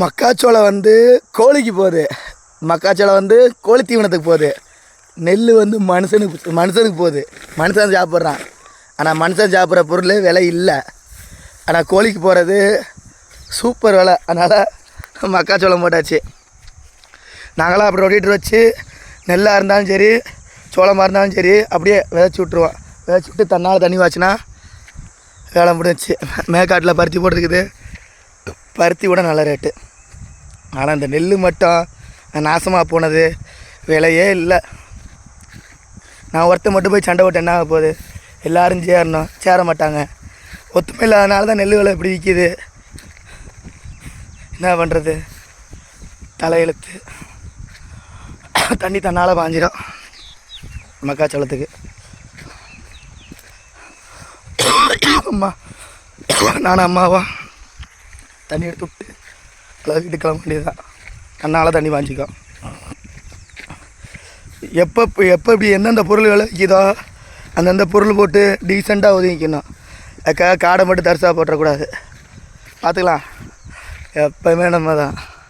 மக்காச்சோளம் வந்து கோழிக்கு போகுது, மக்காச்சோளம் வந்து கோழி தீவனத்துக்கு போகுது, நெல் வந்து மனுஷனுக்கு போகுது. மனுஷன் சாப்பிட்றான். ஆனால் மனுஷன் சாப்பிட்ற பொருள் விலை இல்லை. ஆனால் கோழிக்கு போகிறது சூப்பர் விலை. அதனால் மக்காச்சோளம் போட்டாச்சு. நாங்களாம் அப்படி ரொட்டிட்டு வச்சு நெல்லாக இருந்தாலும் சரி சோளமாக இருந்தாலும் சரி அப்படியே விதைச்சி விட்ருவோம். விதைச்சி விட்டு தன்னால் தண்ணி வாச்சுன்னா வேலை முடிஞ்சிச்சு. மேற்காட்டில் பருத்தி போட்டுருக்குது. பருத்தி கூட நல்ல ரேட்டு. ஆனால் இந்த நெல் மட்டும் நாசமாக போனது, விலையே இல்லை. நான் ஒருத்தர் மட்டும் போய் சண்டை போட்டு என்ன ஆக போகுது? எல்லோரும் சேர மாட்டாங்க. ஒத்துமை இல்லாதனால தான் நெல் விலை இப்படி விற்கிது. என்ன பண்ணுறது? தலையெழுத்து. தண்ணி தன்னால் பாஞ்சிடும் மக்காச்சோளத்துக்கு. அம்மா நானும் அம்மாவா தண்ணி எடுத்து விட்டு எல்லாம் வீட்டுக்கு கிளம்ப வேண்டியதுதான். தன்னால் தண்ணி பாஞ்சிக்கும். எப்போ இப்படி எந்தெந்த பொருள் விலை விற்கிதோ அந்தந்த பொருள் போட்டு டீசெண்டாக ஒதுங்கிக்கணும். காடை மட்டும் தரிசாக போட்டுறக்கூடாது. பார்த்துக்கலாம். எப்போயுமே நம்ம தான்.